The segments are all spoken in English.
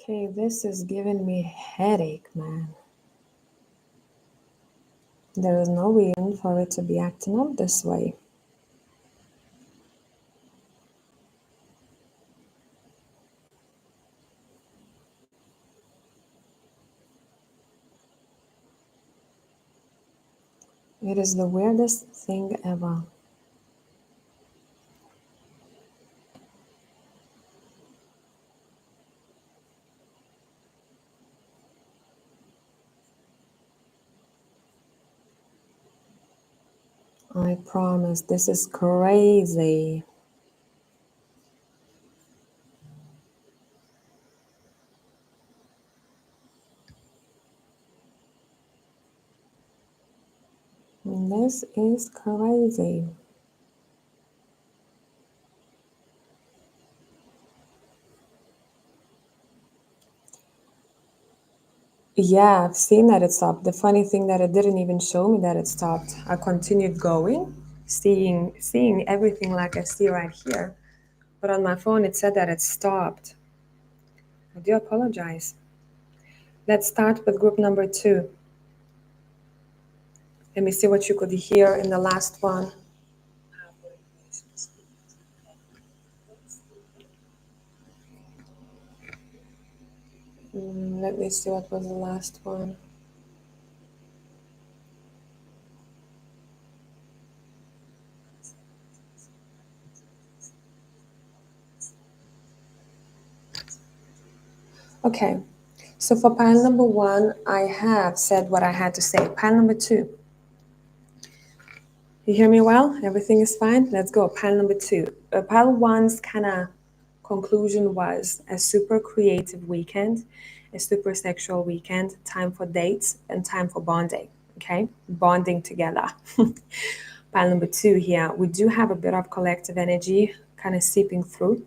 Okay, this is giving me headache, man. There is no reason for it to be acting up this way. It is the weirdest thing ever. I promise, this is crazy. This is crazy. Yeah, I've seen that it stopped. The funny thing that it didn't even show me that it stopped. I continued going, seeing everything like I see right here. But on my phone it said that it stopped. I do apologize. Let's start with group number 2. Let me see what you could hear in the last one. Let me see what was the last one. Okay, so for pile number 1, I have said what I had to say. Pile number 2. You hear me well? Everything is fine? Let's go. Pile number 2. Pile 1's kind of conclusion was a super creative weekend, a super sexual weekend, time for dates and time for bonding. Okay, bonding together. Pile number 2 here, we do have a bit of collective energy kind of seeping through.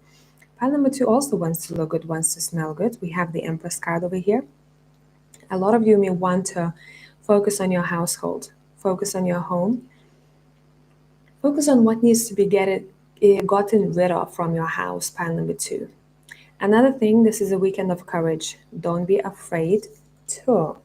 Pile number 2 also wants to look good, wants to smell good. We have the Empress card over here. A lot of you may want to focus on your household, focus on your home, focus on what needs to be gotten rid of from your house, pile number 2. Another thing, this is a weekend of courage. Don't be afraid to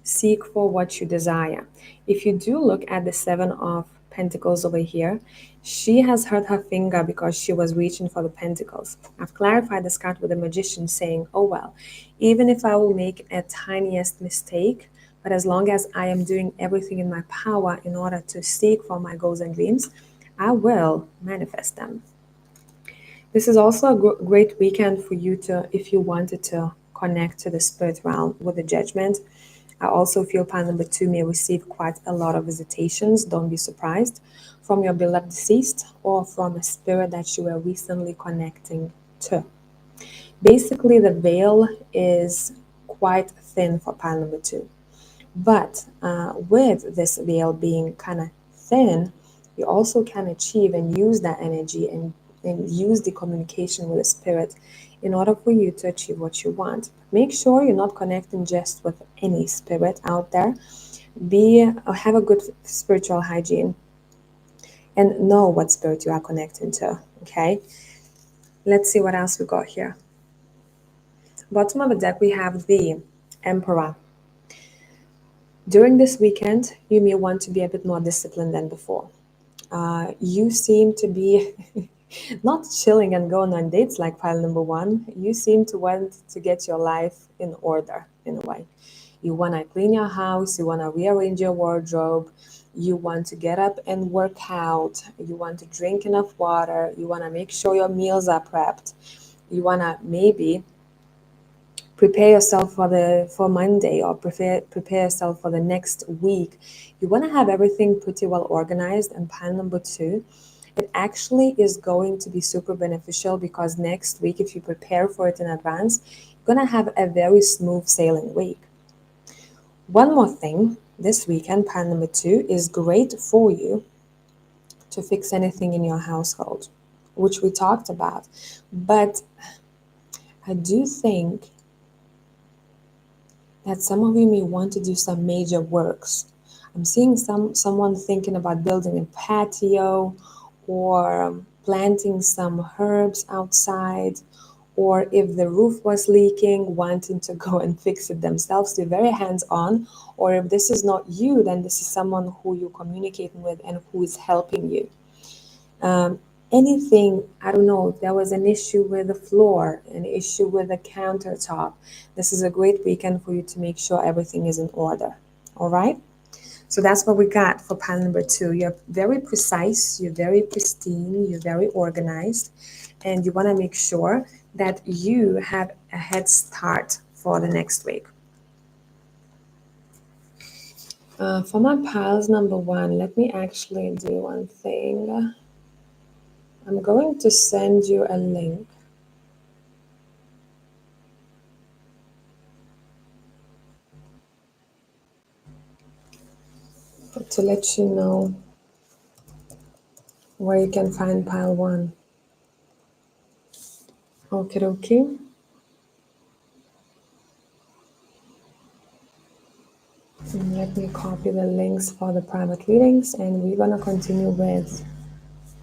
seek for what you desire. If you do look at the 7 of Pentacles over here, she has hurt her finger because she was reaching for the Pentacles. I've clarified this card with the Magician saying, oh well, even if I will make a tiniest mistake, but as long as I am doing everything in my power in order to seek for my goals and dreams, I will manifest them. This is also a great weekend for you to, if you wanted to connect to the spirit realm with the Judgment. I also feel pile number 2 may receive quite a lot of visitations. Don't be surprised from your beloved deceased or from a spirit that you were recently connecting to. Basically, the veil is quite thin for pile number 2. But with this veil being kind of thin, you also can achieve and use that energy and use the communication with the spirit in order for you to achieve what you want. Make sure you're not connecting just with any spirit out there. Have a good spiritual hygiene and know what spirit you are connecting to. Okay, let's see what else we got here. Bottom of the deck, we have the Emperor. During this weekend, you may want to be a bit more disciplined than before. You seem to be not chilling and going on dates like pile number 1. You seem to want to get your life in order in a way. You want to clean your house, you want to rearrange your wardrobe, you want to get up and work out, you want to drink enough water, you want to make sure your meals are prepped, you want to maybe prepare yourself for Monday or prepare yourself for the next week. You want to have everything pretty well organized. And pile number 2, it actually is going to be super beneficial because next week, if you prepare for it in advance, you're going to have a very smooth sailing week. One more thing, this weekend, pile number 2 is great for you to fix anything in your household, which we talked about. But I do think that some of you may want to do some major works. I'm seeing someone thinking about building a patio or planting some herbs outside or if the roof was leaking, wanting to go and fix it themselves. They're very hands on. Or if this is not you, then this is someone who you're communicating with and who is helping you. Um, Anything, I don't know, if there was an issue with the floor, an issue with the countertop, this is a great weekend for you to make sure everything is in order. All right? So that's what we got for pile number two. You're very precise, you're very pristine, you're very organized, and you want to make sure that you have a head start for the next week. For my piles number one, let me actually do one thing. I'm going to send you a link to let you know where you can find pile one. Okay, okay. Let me copy the links for the private readings, and we're gonna continue with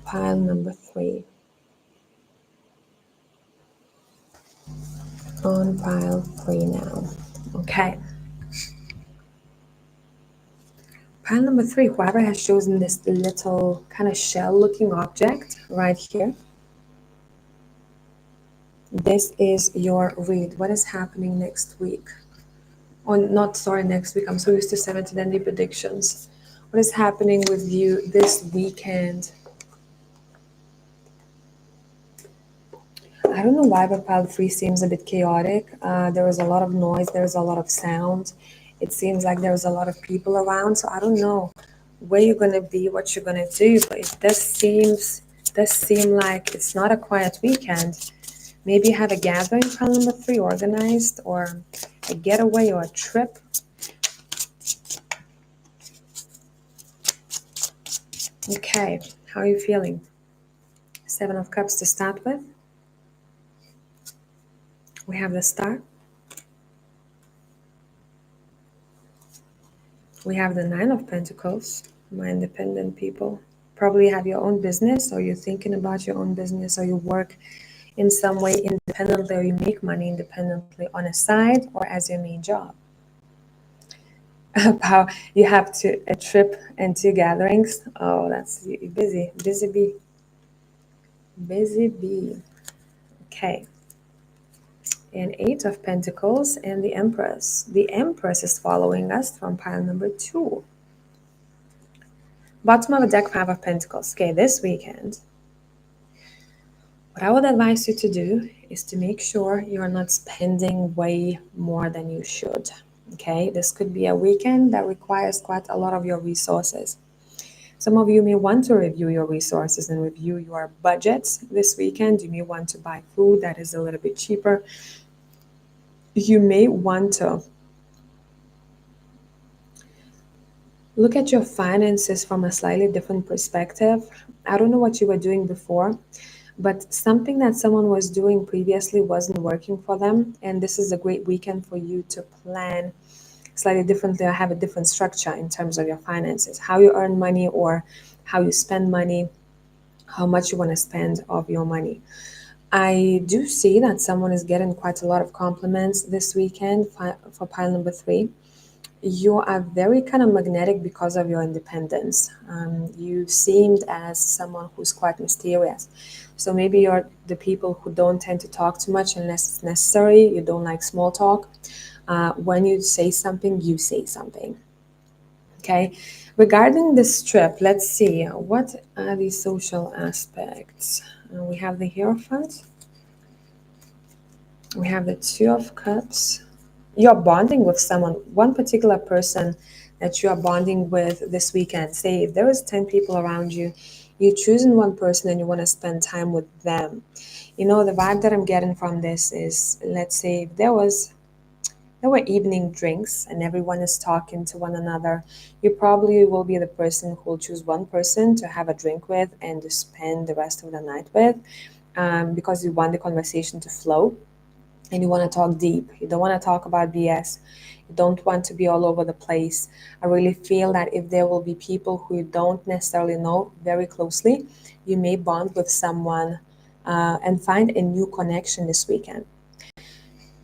pile number three. On pile three now. Okay. Pile number three, whoever has chosen this little kind of shell looking object right here, this is your read. What is happening next week? Oh, not sorry, next week. I'm so used to 70 Dandy predictions. What is happening with you this weekend? I don't know why, but pile three seems a bit chaotic. There is a lot of noise, there's a lot of sound. It seems like there's a lot of people around, so I don't know where you're gonna be, what you're gonna do, but it does seem like it's not a quiet weekend. Maybe you have a gathering, pile number three, organized, or a getaway or a trip. Okay, how are you feeling? Seven of Cups to start with. We have the Star. We have the Nine of Pentacles, my independent people. Probably have your own business, or you're thinking about your own business, or you work in some way independently, or you make money independently on a side or as your main job. How you have to a trip and two gatherings. Oh, that's busy, busy bee, busy bee. Okay. And Eight of Pentacles and the Empress. The Empress is following us from pile number two. Bottom of the deck, Five of Pentacles. Okay, this weekend, what I would advise you to do is to make sure you're not spending way more than you should. Okay, this could be a weekend that requires quite a lot of your resources. Some of you may want to review your resources and review your budgets this weekend. You may want to buy food that is a little bit cheaper. You may want to look at your finances from a slightly different perspective. I don't know what you were doing before, but something that someone was doing previously wasn't working for them. And this is a great weekend for you to plan slightly differently or have a different structure in terms of your finances, how you earn money or how you spend money, how much you want to spend of your money. I do see that someone is getting quite a lot of compliments this weekend for pile number three. You are very kind of magnetic because of your independence. You seemed as someone who's quite mysterious. So maybe you're the people who don't tend to talk too much unless it's necessary. You don't like small talk. When you say something, you say something. Okay. Regarding this trip, let's see what are the social aspects. We have the Hierophant. We have the Two of Cups. You're bonding with someone, one particular person that you are bonding with this weekend. Say if there is 10 people around you, you're choosing one person and you want to spend time with them. You know, the vibe that I'm getting from this is, let's say if there were evening drinks and everyone is talking to one another, you probably will be the person who will choose one person to have a drink with and to spend the rest of the night with, because you want the conversation to flow and you want to talk deep. You don't want to talk about BS. You don't want to be all over the place. I really feel that if there will be people who you don't necessarily know very closely, you may bond with someone and find a new connection this weekend.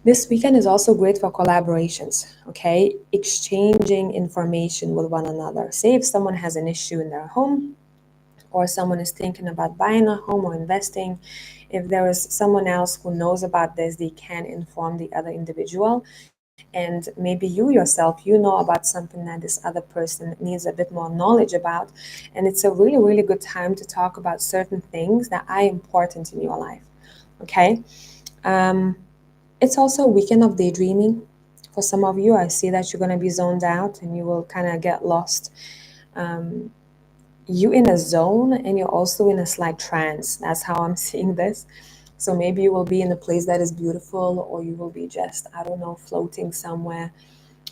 This weekend is also great for collaborations, okay? Exchanging information with one another. Say if someone has an issue in their home, or someone is thinking about buying a home or investing, if there is someone else who knows about this, they can inform the other individual. And maybe you yourself, you know about something that this other person needs a bit more knowledge about. And it's a really, really good time to talk about certain things that are important in your life, okay? Um, it's also a weekend of daydreaming. For some of you, I see that you're going to be zoned out and you will kind of get lost. Um, you in a zone and you're also in a slight trance. That's how I'm seeing this. So maybe you will be in a place that is beautiful, or you will be just, I don't know, floating somewhere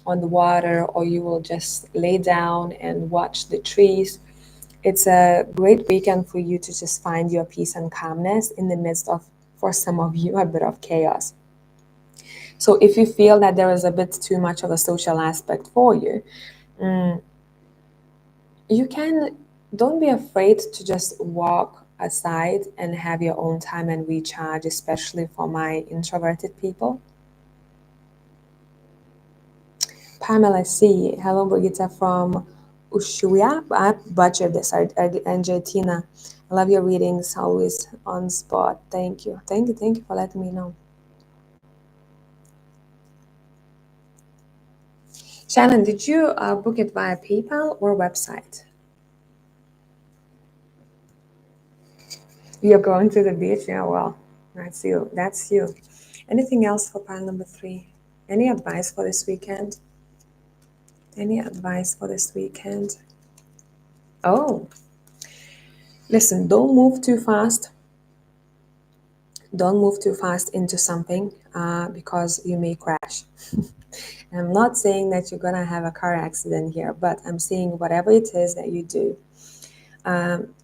on the water, or you will just lay down and watch the trees. It's a great weekend for you to just find your peace and calmness in the midst of, for some of you, a bit of chaos. So if you feel that there is a bit too much of a social aspect for you, mm, you can, don't be afraid to just walk aside and have your own time and recharge, especially for my introverted people. Pamela C. Hello, Brigita from Ushuaia. I butchered this, Argentina. I love your readings, always on spot. Thank you. Thank you for letting me know. Shannon, did you book it via PayPal or website? You're going to the beach? Yeah, well, that's you. That's you. Anything else for pile number 3? Any advice for this weekend? Any advice for this weekend? Oh, listen, don't move too fast. Don't move too fast into something because you may crash. I'm not saying that you're gonna have a car accident here, but I'm saying whatever it is that you do,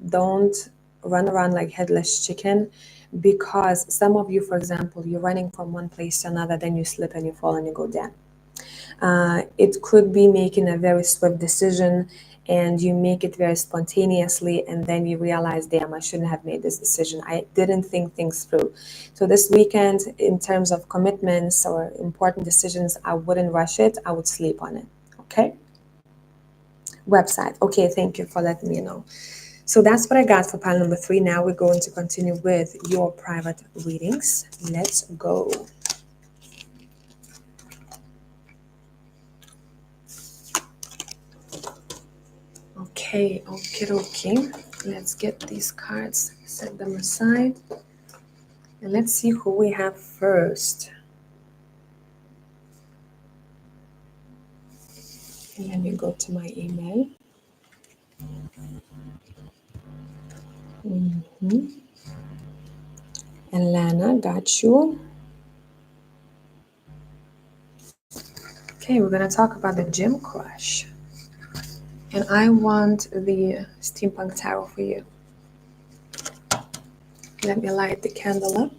don't run around like headless chicken, because some of you, for example, you're running from one place to another, then you slip and you fall and you go down. It could be making a very swift decision and you make it very spontaneously, and then you realize, damn, I shouldn't have made this decision. I didn't think things through. So this weekend, in terms of commitments or important decisions, I wouldn't rush it. I would sleep on it. Okay? Website. Okay, thank you for letting me know. So that's what I got for pile number 3. Now we're going to continue with your private readings. Let's go. Okay. Let's get these cards, set them aside, and let's see who we have first. And let me go to my email. And Lana, got you. Okay, we're gonna talk about the gym crush. And I want the steampunk tarot for you. Let me light the candle up.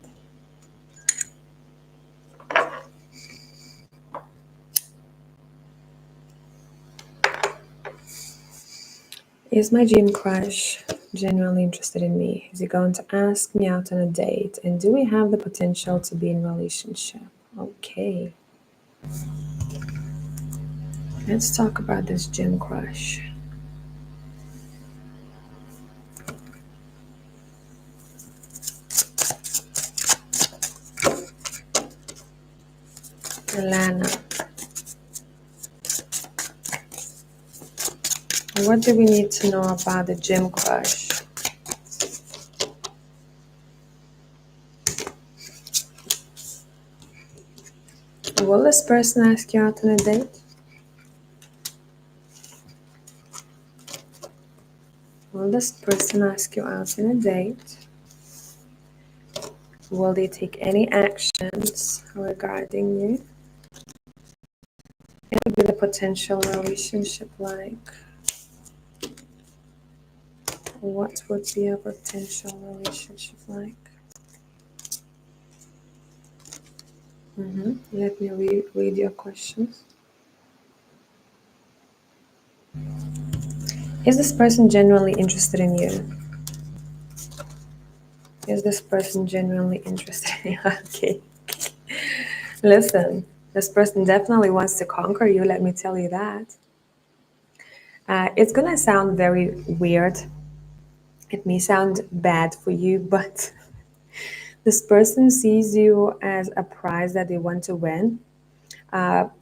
Is my gym crush genuinely interested in me? Is he going to ask me out on a date? And do we have the potential to be in a relationship? Okay. Let's talk about this gym crush. Lana, what do we need to know about the gym crush? Will this person ask you out on a date? Will this person ask you out on a date? Will they take any actions regarding you? What would be the potential relationship like? What would be a potential relationship like? Let me read your questions. Is this person genuinely interested in you? Is this person genuinely interested in you? Okay. Listen, this person definitely wants to conquer you, let me tell you that. It's gonna sound very weird. It may sound bad for you, but this person sees you as a prize that they want to win.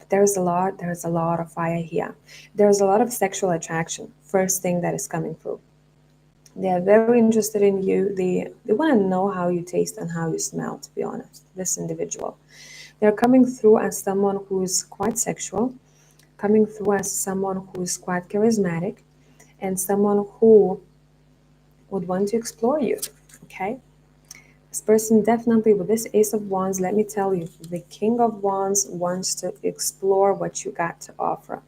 There's a lot of fire here. There's a lot of sexual attraction. First thing that is coming through. They are very interested in you. They want to know how you taste and how you smell, to be honest. This individual. They're coming through as someone who's quite sexual, coming through as someone who's quite charismatic, and someone who would want to explore you. Okay? This person definitely, with this Ace of Wands, let me tell you, the King of Wands wants to explore what you got to offer.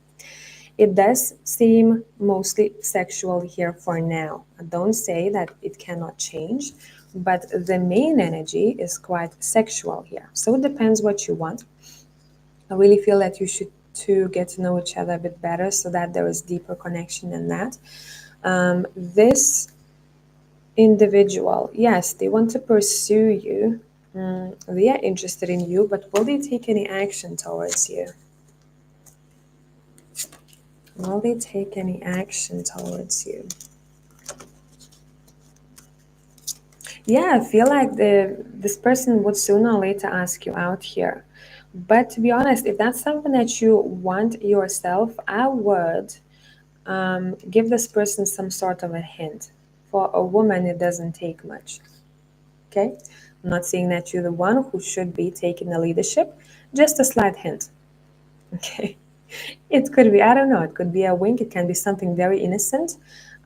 It does seem mostly sexual here for now. Don't say that it cannot change, but the main energy is quite sexual here. So it depends what you want. I really feel that you should to get to know each other a bit better so that there is deeper connection in that. This individual, yes, they want to pursue you. They are interested in you, but will they take any action towards you? Will they take any action towards you? Yeah, I feel like this person would sooner or later ask you out here. But to be honest, if that's something that you want yourself, I would give this person some sort of a hint. For a woman, it doesn't take much. Okay? I'm not saying that you're the one who should be taking the leadership, just a slight hint. Okay? It could be, I don't know, it could be a wink, it can be something very innocent.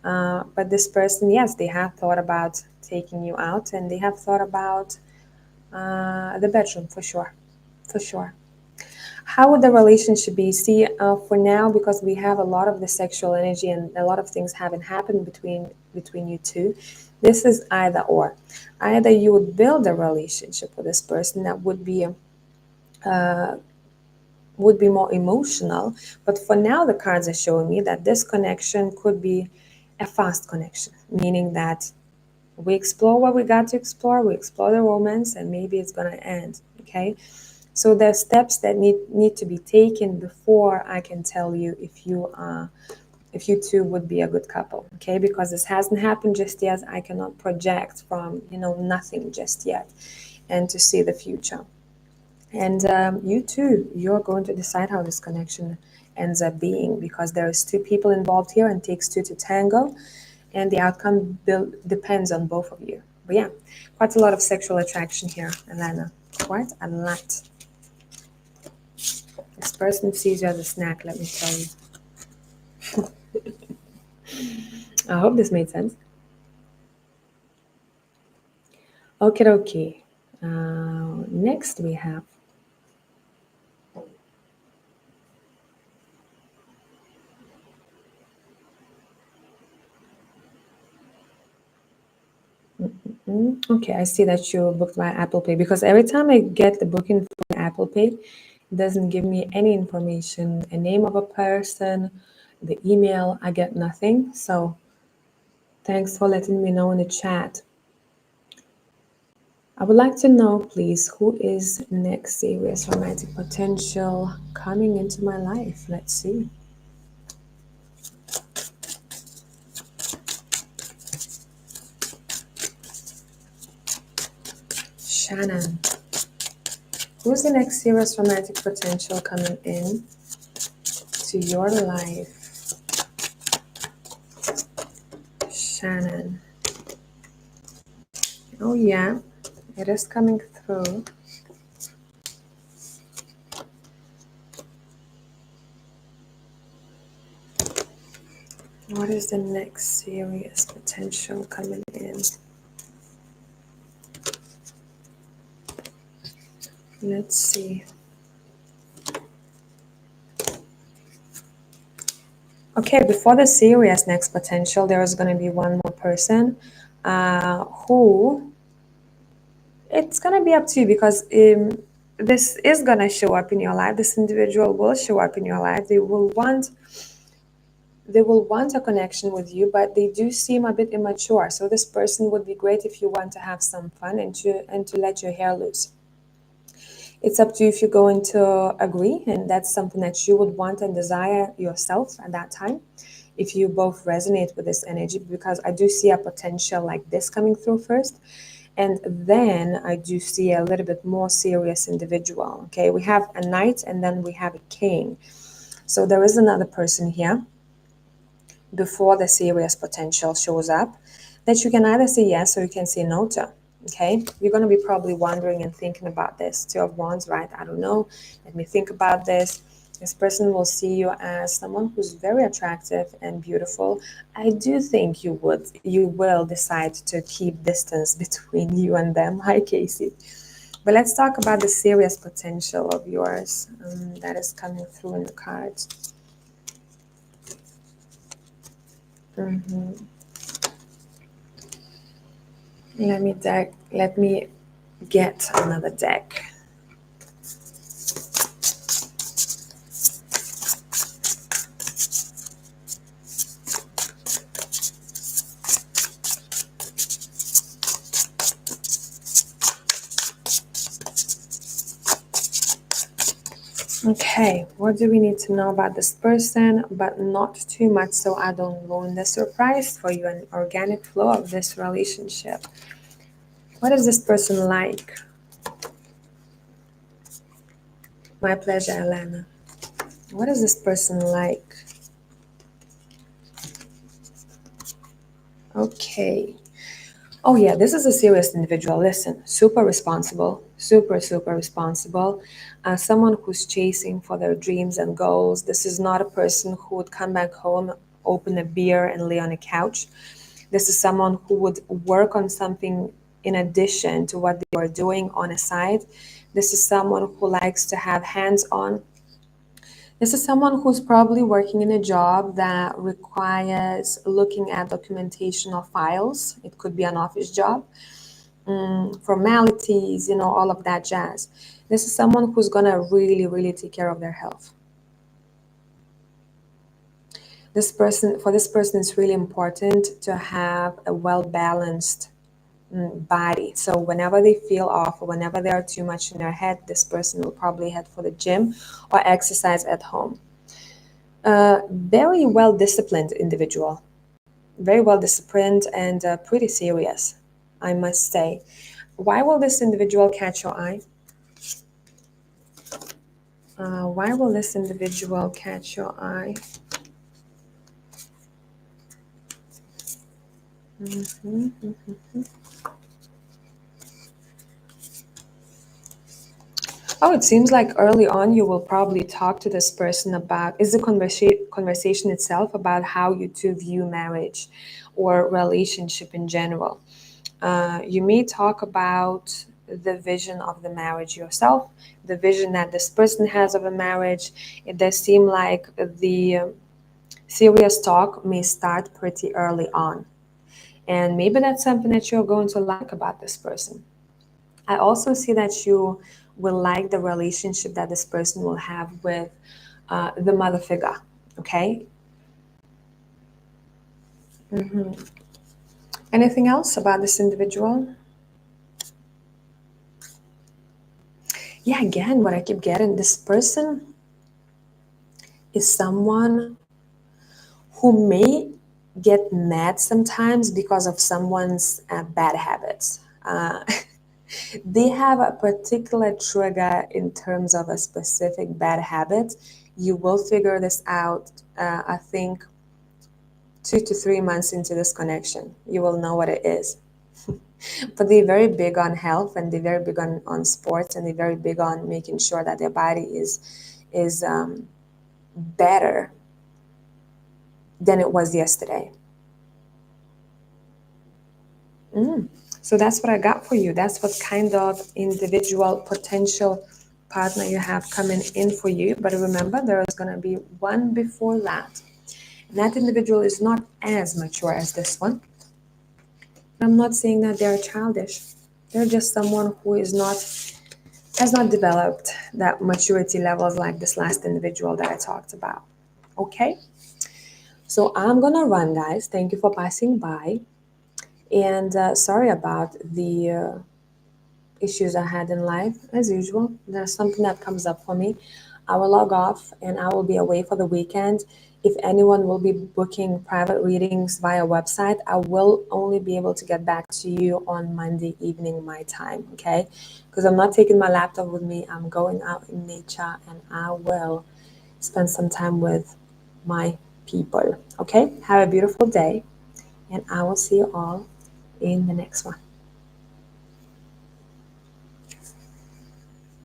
But this person, yes, they have thought about taking you out and they have thought about the bedroom for sure. For sure. How would the relationship be? See, for now, because we have a lot of the sexual energy and a lot of things haven't happened between you two, this is either or. Either you would build a relationship with this person that would be more emotional, but for now the cards are showing me that this connection could be a fast connection, meaning that we explore what we got to explore, we explore the romance, and maybe it's gonna end. Okay, so there are steps that need to be taken before I can tell you if you two would be a good couple. Okay, because this hasn't happened just yet. I cannot project from nothing just yet, and to see the future. And you too, you're going to decide how this connection ends up being, because there's two people involved here and it takes two to tango, and the outcome depends on both of you. But yeah, quite a lot of sexual attraction here, Alana. Quite a lot. This person sees you as a snack, let me tell you. I hope this made sense. Okay, okay. Next we have okay, I see that you booked my Apple Pay, because every time I get the booking for Apple Pay, it doesn't give me any information, a name of a person, the email, I get nothing. So thanks for letting me know in the chat. I would like to know, please, who is next serious romantic potential coming into my life? Let's see. Shannon. Who's the next serious romantic potential coming in to your life? Shannon. Oh, yeah, it is coming through. What is the next serious potential coming in? Let's see. Okay, before the serious next potential, there is going to be one more person who it's going to be up to you, because this is going to show up in your life. This individual will show up in your life. they will want a connection with you, but they do seem a bit immature. So this person would be great if you want to have some fun and to let your hair loose. It's up to you if you're going to agree, and that's something that you would want and desire yourself at that time. If you both resonate with this energy, because I do see a potential like this coming through first, and then I do see a little bit more serious individual. Okay, we have a knight and then we have a king. So there is another person here before the serious potential shows up that you can either say yes or you can say no to. Okay, you're going to be probably wondering and thinking about this. Two of Wands, right? I don't know. Let me think about this. This person will see you as someone who's very attractive and beautiful. I do think you will decide to keep distance between you and them. Hi, Casey. But let's talk about the serious potential of yours that is coming through in the cards. Let me get another deck. Okay, what do we need to know about this person, but not too much so I don't ruin the surprise for you, an organic flow of this relationship. What is this person like? My pleasure, Alana. What is this person like? Okay. Oh yeah, this is a serious individual. Listen, super responsible, super responsible. Someone who's chasing for their dreams and goals. This is not a person who would come back home, open a beer, and lay on a couch. This is someone who would work on something in addition to what they were doing on a side. This is someone who likes to have hands-on. This is someone who's probably working in a job that requires looking at documentation of files. It could be an office job, formalities, all of that jazz. This is someone who's gonna really take care of their health. For this person, it's really important to have a well-balanced body. So whenever they feel off or whenever they are too much in their head, this person will probably head for the gym or exercise at home. Very well disciplined individual, very well disciplined and pretty serious, I must say. Why will this individual catch your eye? Why will this individual catch your eye? Oh, it seems like early on you will probably talk to this person about, is the conversation itself about how you two view marriage or relationship in general. You may talk about the vision of the marriage yourself, the vision that this person has of a marriage. It does seem like the serious talk may start pretty early on. And maybe that's something that you're going to like about this person. I also see that you will like the relationship that this person will have with the mother figure. Okay. Anything else about this individual? Yeah, again, what I keep getting, this person is someone who may get mad sometimes because of someone's bad habits. They have a particular trigger in terms of a specific bad habit. You will figure this out, I think, 2 to 3 months into this connection. You will know what it is. But they're very big on health and they're very big on sports and they're very big on making sure that their body is better than it was yesterday. So that's what I got for you. That's what kind of individual potential partner you have coming in for you. But remember, there is going to be one before that. And that individual is not as mature as this one. I'm not saying that they're childish. They're just someone who has not developed that maturity levels like this last individual that I talked about. Okay? So I'm gonna run, guys. Thank you for passing by. And sorry about the issues I had in life. As usual, there's something that comes up for me. I will log off and I will be away for the weekend. If anyone will be booking private readings via website, I will only be able to get back to you on Monday evening my time, okay? Because I'm not taking my laptop with me. I'm going out in nature and I will spend some time with my people, okay? Have a beautiful day and I will see you all in the next one.